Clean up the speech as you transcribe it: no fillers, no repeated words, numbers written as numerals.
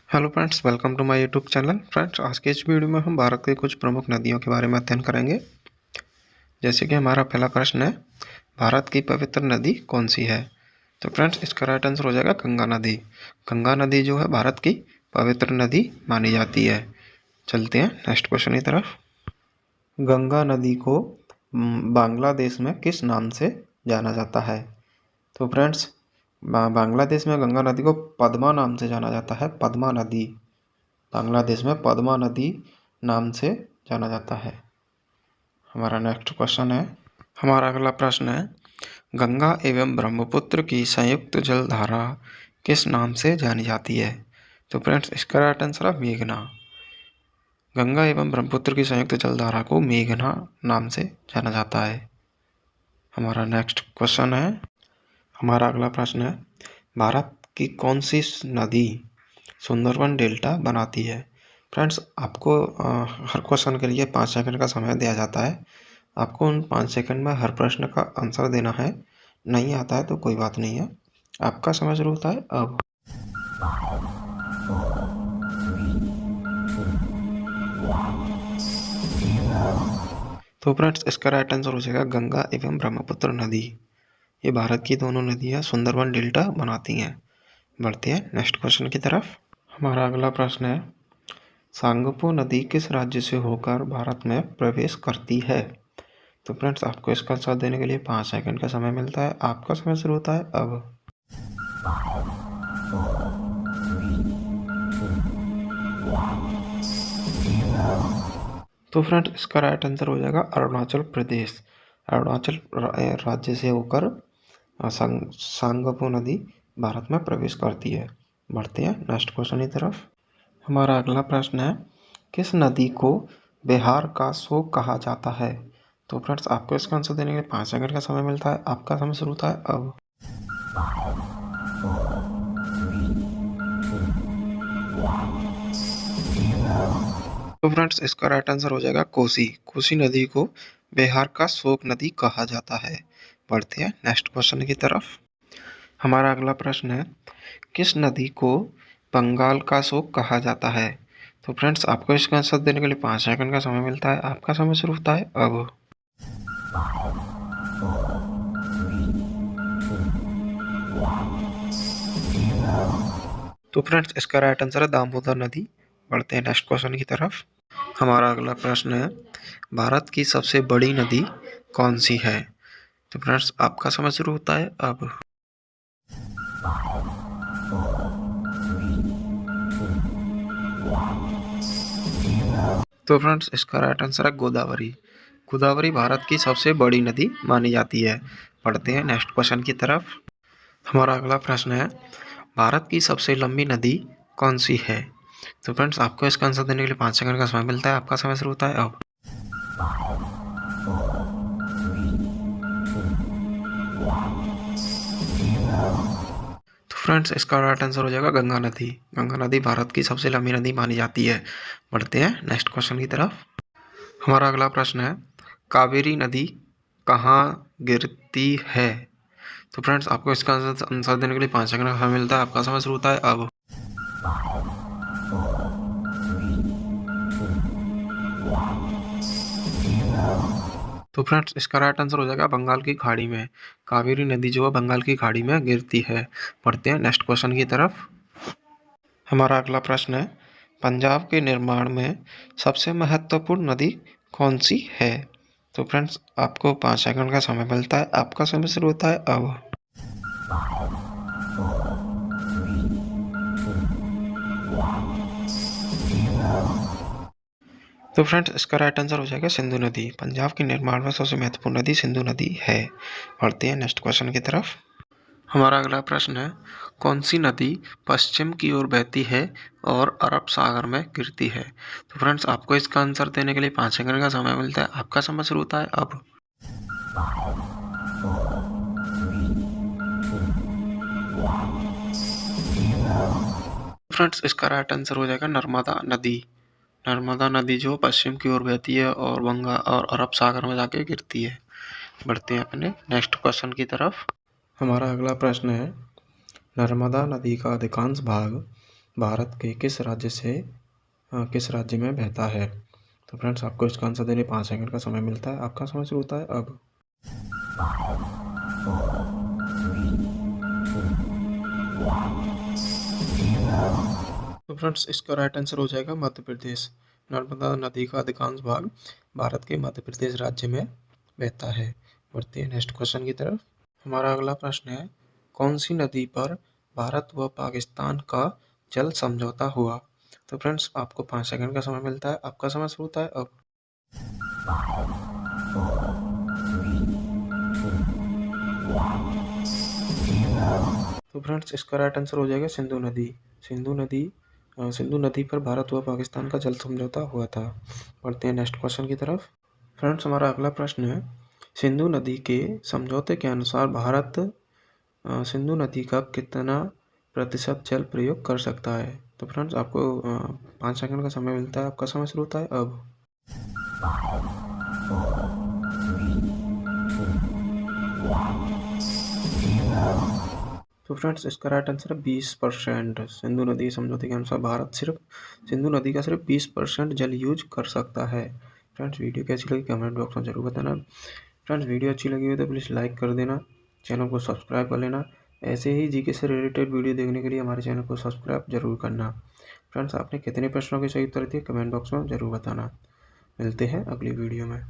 Hello friends, welcome to my YouTube channel. Friends, आज के इस वीडियो में हम भारत की कुछ प्रमुख नदियों के बारे में अध्ययन करेंगे। जैसे कि हमारा पहला प्रश्न है, भारत की पवित्र नदी कौन सी है? तो फ्रेंड्स, इसका राइट आंसर हो जाएगा गंगा नदी। गंगा नदी जो है भारत की पवित्र नदी मानी जाती है। चलते हैं नेक्स्ट क्वेश्चन की तरफ। गंगा नदी को बांग्लादेश में किस नाम से जाना जाता है? तो फ्रेंड्स, बांग्लादेश में गंगा नदी को पद्मा नाम से जाना जाता है। पद्मा नदी बांग्लादेश में पद्मा नदी नाम से जाना जाता है। हमारा नेक्स्ट क्वेश्चन है, हमारा अगला प्रश्न है, गंगा एवं ब्रह्मपुत्र की संयुक्त जलधारा किस नाम से जानी जाती है? तो फ्रेंड्स, इसका राइट आंसर है मेघना। गंगा एवं ब्रह्मपुत्र की संयुक्त जलधारा को मेघना नाम से जाना जाता है। हमारा नेक्स्ट क्वेश्चन है, हमारा अगला प्रश्न है, भारत की कौन सी नदी सुंदरवन डेल्टा बनाती है? फ्रेंड्स, आपको हर क्वेश्चन के लिए 5 सेकंड का समय दिया जाता है। आपको उन 5 सेकंड में हर प्रश्न का आंसर देना है। नहीं आता है तो कोई बात नहीं है। आपका समय शुरू होता है अब। तो फ्रेंड्स, इसका राइट आंसर हो जाएगा गंगा एवं ब्रह्मपुत्र नदी। ये भारत की दोनों नदियाँ सुंदरवन डेल्टा बनाती हैं। बढ़ते हैं नेक्स्ट क्वेश्चन की तरफ। हमारा अगला प्रश्न है, सांगपो नदी किस राज्य से होकर भारत में प्रवेश करती है? तो फ्रेंड्स, आपको इसका आंसर देने के लिए 5 सेकंड का समय मिलता है। आपका समय शुरू होता है अब। तो फ्रेंड्स, इसका राइट आंसर हो जाएगा अरुणाचल प्रदेश। अरुणाचल राज्य से होकर सांगपो नदी भारत में प्रवेश करती है। बढ़ते हैं नेक्स्ट क्वेश्चन की तरफ। हमारा अगला प्रश्न है, किस नदी को बिहार का शोक कहा जाता है? तो फ्रेंड्स, आपको इसका आंसर देने के लिए 5 सेकंड का समय मिलता है। आपका समय शुरू होता है अब। तो फ्रेंड्स, इसका राइट आंसर हो जाएगा कोसी। कोसी नदी को बिहार का शोक नदी कहा जाता है। बढ़ते हैं नेक्स्ट क्वेश्चन की तरफ। हमारा अगला प्रश्न है, किस नदी को बंगाल का शोक कहा जाता है? तो फ्रेंड्स, आपको इसका आंसर देने के लिए 5 सेकंड का समय मिलता है। आपका समय शुरू होता है अब। तो फ्रेंड्स, इसका राइट आंसर है दामोदर नदी। बढ़ते हैं नेक्स्ट क्वेश्चन की तरफ। हमारा अगला प्रश्न है, भारत की सबसे बड़ी नदी कौन सी है? तो फ्रेंड्स, आपका समय शुरू होता है अब। तो फ्रेंड्स, इसका राइट आंसर है गोदावरी। गोदावरी भारत की सबसे बड़ी नदी मानी जाती है। बढ़ते हैं नेक्स्ट क्वेश्चन की तरफ। हमारा अगला प्रश्न है, भारत की सबसे लंबी नदी कौन सी है? तो फ्रेंड्स, आपको इसका आंसर देने के लिए 5 सेकंड का समय मिलता है। आपका समय शुरू होता है अब। तो फ्रेंड्स, इसका राइट आंसर हो जाएगा गंगा नदी। गंगा नदी भारत की सबसे लंबी नदी मानी जाती है। बढ़ते हैं नेक्स्ट क्वेश्चन की तरफ। हमारा अगला प्रश्न है, कावेरी नदी कहाँ गिरती है? तो फ्रेंड्स, आपको इसका आंसर देने के लिए 5 सेकंड का समय मिलता है। आपका समय शुरू होता है अब। तो फ्रेंड्स, इसका राइट आंसर हो जाएगा बंगाल की खाड़ी में। कावेरी नदी जो है बंगाल की खाड़ी में गिरती है। बढ़ते हैं नेक्स्ट क्वेश्चन की तरफ। हमारा अगला प्रश्न है, पंजाब के निर्माण में सबसे महत्वपूर्ण नदी कौन सी है? तो फ्रेंड्स, आपको 5 सेकंड का समय मिलता है। आपका समय शुरू होता है अब। तो फ्रेंड्स, इसका राइट आंसर हो जाएगा सिंधु नदी। पंजाब के निर्माण में सबसे महत्वपूर्ण नदी सिंधु नदी है। बढ़ते हैं नेक्स्ट क्वेश्चन की तरफ। हमारा अगला प्रश्न है, कौन सी नदी पश्चिम की ओर बहती है और अरब सागर में गिरती है? तो फ्रेंड्स, आपको इसका आंसर देने के लिए 5 सेकंड का समय मिलता है। आपका समय शुरू होता है अब। फ्रेंड्स, इसका राइट आंसर हो जाएगा नर्मदा नदी। नर्मदा नदी जो पश्चिम की ओर बहती है और बंगाल और अरब सागर में जाके गिरती है। बढ़ते हैं अपने नेक्स्ट क्वेश्चन की तरफ। हमारा अगला प्रश्न है, नर्मदा नदी का अधिकांश भाग भारत के किस राज्य में बहता है? तो फ्रेंड्स आपको इसका आंसर देने 5 सेकंड का समय मिलता है। आपका समय शुरू होता है अब। तो फ्रेंड्स इसका राइट आंसर हो जाएगा मध्य प्रदेश। नर्मदा नदी का अधिकांश भाग भारत के मध्य प्रदेश राज्य में बहता है। बढ़ते हैं नेक्स्ट क्वेश्चन की तरफ। हमारा अगला प्रश्न है, कौन सी नदी पर भारत व पाकिस्तान का जल समझौता हुआ? तो फ्रेंड्स आपको 5 सेकंड का समय मिलता है। आपका समय शुरू होता है अब। तो फ्रेंड्स इसका राइट आंसर हो जाएगा सिंधु नदी। सिंधु नदी पर भारत व पाकिस्तान का जल समझौता हुआ था। बढ़ते हैं नेक्स्ट क्वेश्चन की तरफ। फ्रेंड्स हमारा अगला प्रश्न है, सिंधु नदी के समझौते के अनुसार भारत सिंधु नदी का कितना प्रतिशत जल प्रयोग कर सकता है? तो फ्रेंड्स आपको 5 सेकंड का समय मिलता है। आपका समय शुरू होता है अब। तो फ्रेंड्स इसका राइट आंसर है 20%। सिंधु नदी समझौते के अनुसार भारत सिंधु नदी का सिर्फ 20% जल यूज कर सकता है। फ्रेंड्स वीडियो कैसी लगी कमेंट बॉक्स में जरूर बताना। फ्रेंड्स वीडियो अच्छी लगी हो तो प्लीज़ लाइक कर देना, चैनल को सब्सक्राइब कर लेना। ऐसे ही जीके से रिलेटेड वीडियो देखने के लिए हमारे चैनल को सब्सक्राइब जरूर करना। फ्रेंड्स आपने कितने प्रश्नों के सही उत्तर दिए कमेंट बॉक्स में जरूर बताना। मिलते हैं अगली वीडियो में।